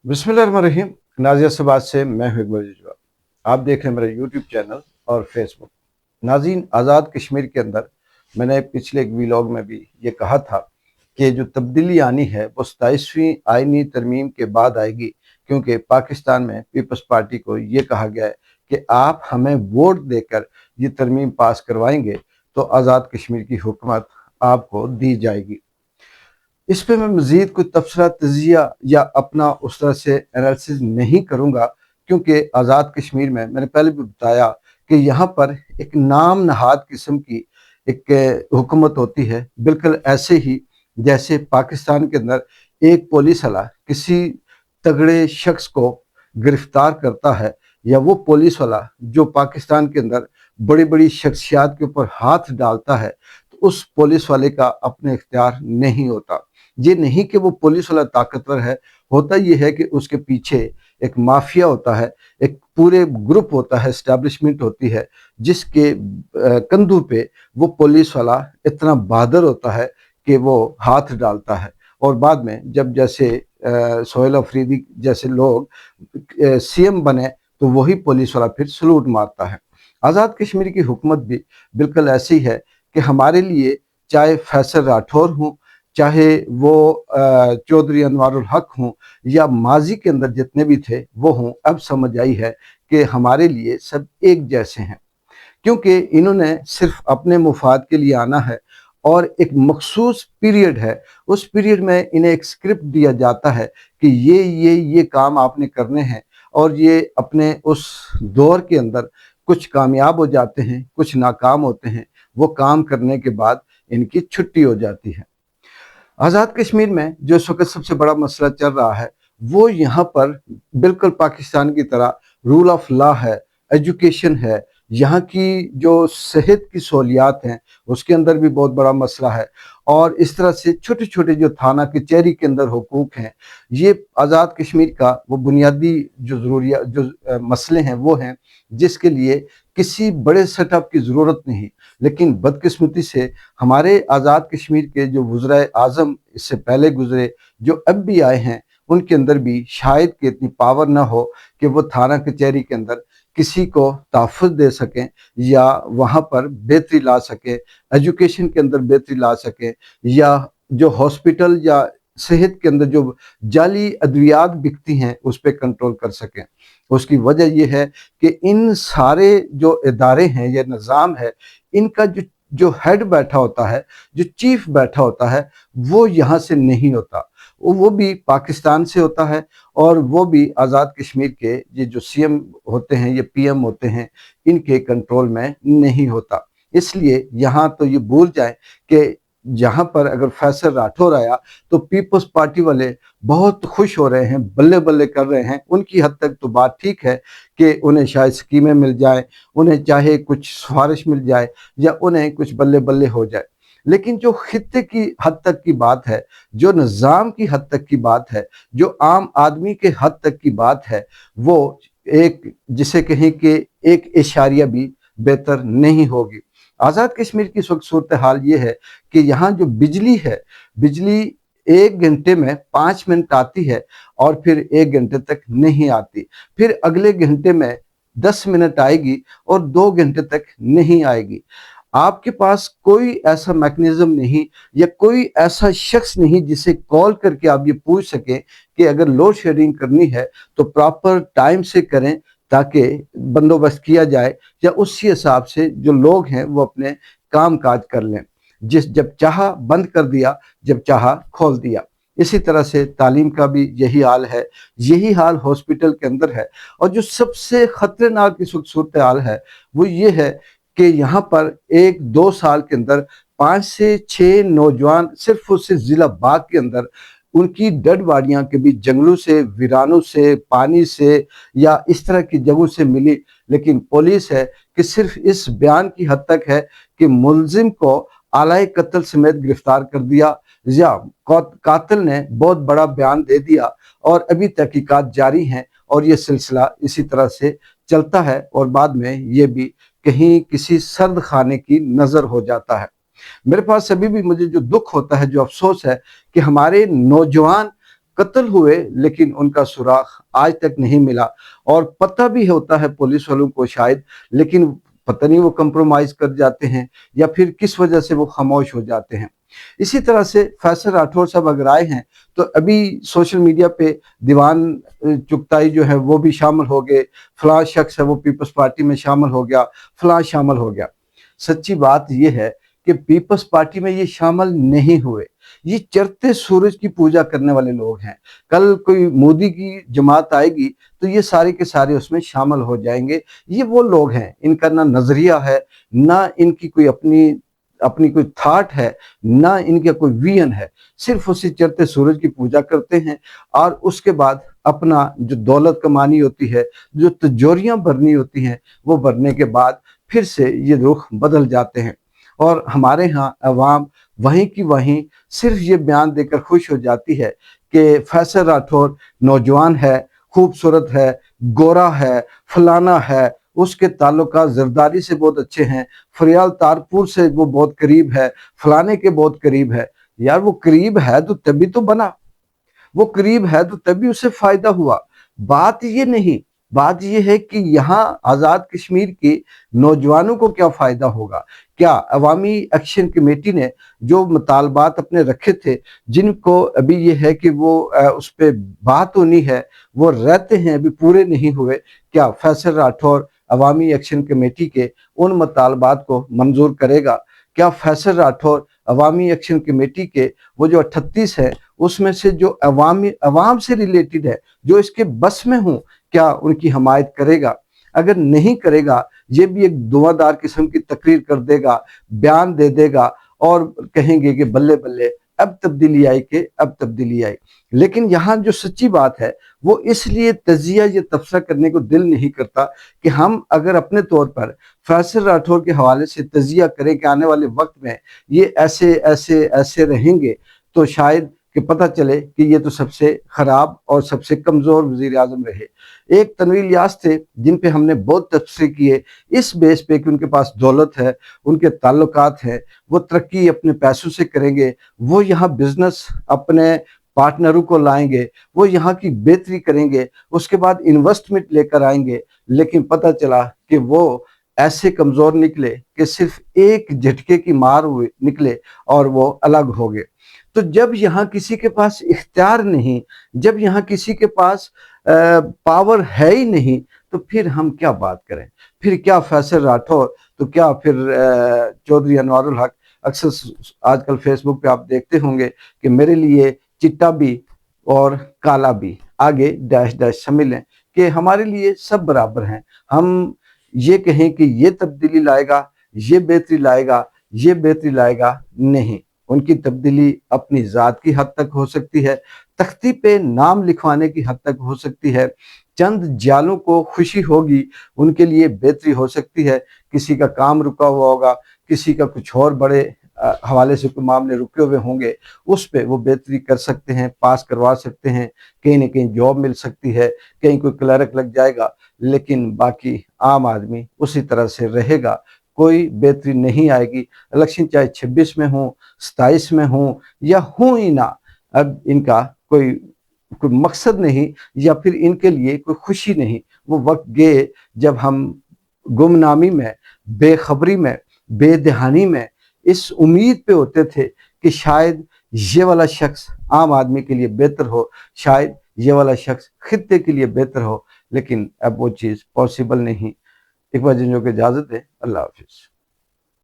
बिस्मिल्लाहिर्रहमानिर्रहीम। नाजियाबाद से मैं हूं इकबाल जजवा। आप देख रहे हैं मेरा यूट्यूब चैनल और फेसबुक। नाज़रीन, आज़ाद कश्मीर के अंदर मैंने पिछले एक व्लॉग में भी ये कहा था कि जो तब्दीली आनी है वो 27वीं आईनी तरमीम के बाद आएगी, क्योंकि पाकिस्तान में पीपल्स पार्टी को ये कहा गया है कि आप हमें वोट देकर ये तरमीम पास करवाएंगे तो आज़ाद कश्मीर की हुकूमत आपको दी जाएगी। इस पे मैं मज़ीद कोई तबसरा तजिया या अपना उस तरह से एनालिसिस नहीं करूँगा, क्योंकि आज़ाद कश्मीर में मैंने पहले भी बताया कि यहाँ पर एक नाम नहाद किस्म की एक हुकूमत होती है, बिल्कुल ऐसे ही जैसे पाकिस्तान के अंदर एक पुलिस वाला किसी तगड़े शख्स को गिरफ्तार करता है, या वो पुलिस वाला जो पाकिस्तान के अंदर बड़ी बड़ी शख्सियात के ऊपर हाथ डालता है, तो उस पुलिस वाले का अपने इख्तियार नहीं होता। ये नहीं कि वो पुलिस वाला ताकतवर है, होता ये है कि उसके पीछे एक माफिया होता है, एक पूरे ग्रुप होता है, एस्टैब्लिशमेंट होती है, जिसके कंधों पे वो पुलिस वाला इतना बहादुर होता है कि वो हाथ डालता है। और बाद में जब जैसे सोहेल अफरीदी जैसे लोग सीएम बने तो वही पुलिस वाला फिर सलूट मारता है। आज़ाद कश्मीर की हुकूमत भी बिल्कुल ऐसी है कि हमारे लिए चाहे फैसल राठौर हूँ, चाहे वो चौधरी अनवारुल हक हों, या माजी के अंदर जितने भी थे वो हों, अब समझ आई है कि हमारे लिए सब एक जैसे हैं, क्योंकि इन्होंने सिर्फ अपने मुफाद के लिए आना है और एक मखसूस पीरियड है। उस पीरियड में इन्हें एक स्क्रिप्ट दिया जाता है कि ये काम आपने करने हैं, और ये अपने उस दौर के अंदर कुछ कामयाब हो जाते हैं, कुछ नाकाम होते हैं। वो काम करने के बाद इनकी छुट्टी हो जाती है। आज़ाद कश्मीर में जो इस वक्त सबसे बड़ा मसला चल रहा है वो यहाँ पर बिल्कुल पाकिस्तान की तरह रूल ऑफ लॉ है, एजुकेशन है, यहाँ की जो सेहत की सहूलियात हैं उसके अंदर भी बहुत बड़ा मसला है, और इस तरह से छोटे छोटे जो थाना कचहरी के अंदर हुकूक हैं, ये आज़ाद कश्मीर का वो बुनियादी जो ज़रूरिया जो मसले हैं वो हैं, जिसके लिए किसी बड़े सेटअप की ज़रूरत नहीं। लेकिन बदकिस्मती से हमारे आज़ाद कश्मीर के जो वज़ीर आज़म इससे पहले गुजरे, जो अब भी आए हैं, उनके अंदर भी शायद कि इतनी पावर ना हो कि वो थाना कचहरी के अंदर किसी को तहफ़्फ़ुज़ दे सकें या वहाँ पर बेहतरी ला सकें, एजुकेशन के अंदर बेहतरी ला सकें, या जो हॉस्पिटल या सेहत के अंदर जो जाली अद्वियात बिकती हैं उस पर कंट्रोल कर सकें। उसकी वजह यह है कि इन सारे जो इदारे हैं, ये निज़ाम है, इनका जो जो हेड बैठा होता है, जो चीफ बैठा होता है, वो यहाँ से नहीं होता, वो भी पाकिस्तान से होता है, और वो भी आज़ाद कश्मीर के ये जो सीएम होते हैं, ये पीएम होते हैं, इनके कंट्रोल में नहीं होता। इसलिए यहाँ तो ये भूल जाएं कि जहाँ पर अगर फैसल राठौर आया तो पीपल्स पार्टी वाले बहुत खुश हो रहे हैं, बल्ले बल्ले कर रहे हैं। उनकी हद तक तो बात ठीक है कि उन्हें शायद स्कीमें मिल जाए, उन्हें चाहे कुछ सिफारिश मिल जाए, या उन्हें कुछ बल्ले बल्ले हो जाए। लेकिन जो खित्ते की हद तक की बात है, जो निज़ाम की हद तक की बात है, जो आम आदमी के हद तक की बात है, वो एक जिसे कहें कि एक इशारिया भी बेहतर नहीं होगी। आज़ाद कश्मीर की इस वक्त सूरत हाल ये है कि यहाँ जो बिजली है, बिजली 1 घंटे में 5 मिनट आती है, और फिर 1 घंटे तक नहीं आती, फिर अगले घंटे में 10 मिनट आएगी, और 2 घंटे तक नहीं आएगी। आपके पास कोई ऐसा मैकेनिज्म नहीं, या कोई ऐसा शख्स नहीं जिसे कॉल करके आप ये पूछ सकें कि अगर लोड शेडिंग करनी है तो प्रॉपर टाइम से करें, ताकि बंदोबस्त किया जाए, या उसी हिसाब से जो लोग हैं वो अपने काम काज कर लें। जब चाहा बंद कर दिया, जब चाहा खोल दिया। इसी तरह से तालीम का भी यही हाल है, यही हाल हॉस्पिटल के अंदर है। और जो सबसे खतरनाक इस वक्त सूरत हाल है वो ये है कि यहाँ पर 1-2 साल के अंदर 5 से 6 नौजवान सिर्फ और सिर्फ जिला बाग के अंदर उनकी डेड बॉडियां कभी जंगलों से, वीरानों से, पानी से, या इस तरह की जगहों से मिली। लेकिन पुलिस है कि सिर्फ इस बयान की हद तक है कि मुलजिम को आलाए कत्ल समेत गिरफ्तार कर दिया, या कातिल ने बहुत बड़ा बयान दे दिया, और अभी तहकीकात जारी हैं, और ये सिलसिला इसी तरह से चलता है, और बाद में ये भी कहीं किसी सर्द खाने की नजर हो जाता है। मेरे पास अभी भी मुझे जो दुख होता है, जो अफसोस है कि हमारे नौजवान قتل ہوئے لیکن ان کا سراغ آج تک نہیں ملا، اور پتہ بھی ہوتا ہے پولیس والوں کو شاید، لیکن پتہ نہیں وہ کمپرومائز کر جاتے ہیں یا پھر کس وجہ سے وہ خاموش ہو جاتے ہیں۔ اسی طرح سے فیصل راٹھور صاحب اگر آئے ہیں تو ابھی سوشل میڈیا پہ دیوان چغتائی جو ہے وہ بھی شامل ہو گئے، فلاں شخص ہے وہ پیپلز پارٹی میں شامل ہو گیا، فلاں شامل ہو گیا۔ سچی بات یہ ہے کہ پیپلز پارٹی میں یہ شامل نہیں ہوئے، یہ چڑھتے سورج کی پوجا کرنے والے لوگ ہیں۔ کل کوئی مودی کی جماعت آئے گی تو یہ سارے کے سارے اس میں شامل ہو جائیں گے۔ یہ وہ لوگ ہیں، ان کا نہ نظریہ ہے، نہ ان کی کوئی اپنی کوئی تھاٹ ہے، نہ ان کا کوئی ویژن ہے، صرف اسی چڑھتے سورج کی پوجا کرتے ہیں، اور اس کے بعد اپنا جو دولت کمانی ہوتی ہے، جو تجوریاں بھرنی ہوتی ہیں، وہ بھرنے کے بعد پھر سے یہ رخ بدل جاتے ہیں۔ اور ہمارے ہاں عوام وہیں کی وہیں صرف یہ بیان دے کر خوش ہو جاتی ہے کہ فیصل راٹھور نوجوان ہے، خوبصورت ہے، گورا ہے، فلانا ہے، اس کے تعلقات زرداری سے بہت اچھے ہیں، فریال تارپور سے وہ بہت قریب ہے، فلانے کے بہت قریب ہے۔ یار وہ قریب ہے تو تبھی تو بنا، وہ قریب ہے تو تبھی اسے فائدہ ہوا۔ بات یہ نہیں، بات یہ ہے کہ یہاں آزاد کشمیر کے نوجوانوں کو کیا فائدہ ہوگا؟ کیا عوامی ایکشن کمیٹی نے جو مطالبات اپنے رکھے تھے، جن کو ابھی یہ ہے کہ وہ اس پہ بات ہونی ہے، وہ رہتے ہیں، ابھی پورے نہیں ہوئے، کیا فیصل راٹھور عوامی ایکشن کمیٹی کے ان مطالبات کو منظور کرے گا؟ کیا فیصل راٹھور عوامی ایکشن کمیٹی کے وہ جو 38 ہے اس میں سے جو عوام سے ریلیٹڈ ہے، جو اس کے بس میں ہوں، کیا ان کی حمایت کرے گا؟ اگر نہیں کرے گا، یہ بھی ایک دعادار قسم کی تقریر کر دے گا، بیان دے دے گا، اور کہیں گے کہ بلے بلے اب تبدیلی آئی، کہ اب تبدیلی آئی۔ لیکن یہاں جو سچی بات ہے وہ اس لیے تجزیہ یہ تبصرہ کرنے کو دل نہیں کرتا کہ ہم اگر اپنے طور پر فیصل راٹھور کے حوالے سے تجزیہ کریں کہ آنے والے وقت میں یہ ایسے ایسے ایسے رہیں گے، تو شاید کہ پتہ چلے کہ یہ تو سب سے خراب اور سب سے کمزور وزیر اعظم رہے۔ ایک تنویر الیاس تھے جن پہ ہم نے بہت تبصرے کیے، اس بیس پہ کہ ان کے پاس دولت ہے، ان کے تعلقات ہیں، وہ ترقی اپنے پیسوں سے کریں گے، وہ یہاں بزنس اپنے پارٹنروں کو لائیں گے، وہ یہاں کی بہتری کریں گے، اس کے بعد انویسٹمنٹ لے کر آئیں گے۔ لیکن پتہ چلا کہ وہ ایسے کمزور نکلے کہ صرف ایک جھٹکے کی مار ہوئے نکلے اور وہ الگ ہو گئے۔ تو جب یہاں کسی کے پاس اختیار نہیں، جب یہاں کسی کے پاس پاور ہے ہی نہیں، تو پھر ہم کیا بات کریں؟ پھر کیا فیصل راٹھور، تو کیا پھر چودھری انوار الحق؟ اکثر آج کل فیس بک پہ آپ دیکھتے ہوں گے کہ میرے لیے چٹا بھی اور کالا بھی، آگے ڈیش ڈیش شامل ہیں، کہ ہمارے لیے سب برابر ہیں۔ ہم یہ کہیں کہ یہ تبدیلی لائے گا، یہ بہتری لائے گا، یہ بہتری لائے گا، نہیں۔ ان کی تبدیلی اپنی ذات کی حد تک ہو سکتی ہے، تختی پہ نام لکھوانے کی حد تک ہو سکتی ہے، چند جالوں کو خوشی ہوگی، ان کے لیے بہتری ہو سکتی ہے، کسی کا کام رکا ہوا ہوگا، کسی کا کچھ اور بڑے حوالے سے کوئی معاملے رکے ہوئے ہوں گے، اس پہ وہ بہتری کر سکتے ہیں، پاس کروا سکتے ہیں، کہیں نہ کہیں جاب مل سکتی ہے، کہیں کوئی کلرک لگ جائے گا، لیکن باقی عام آدمی اسی طرح سے رہے گا، کوئی بہتری نہیں آئے گی۔ الیکشن چاہے 26 میں ہوں، 27 میں ہوں یا ہوں ہی نہ، اب ان کا کوئی مقصد نہیں، یا پھر ان کے لیے کوئی خوشی نہیں۔ وہ وقت گئے جب ہم گمنامی میں، بے خبری میں، بے دہانی میں اس امید پہ ہوتے تھے کہ شاید یہ والا شخص عام آدمی کے لیے بہتر ہو، شاید یہ والا شخص خطے کے لیے بہتر ہو، لیکن اب وہ چیز پاسبل نہیں۔ ایک بار جن کو اجازت ہے، اللہ حافظ۔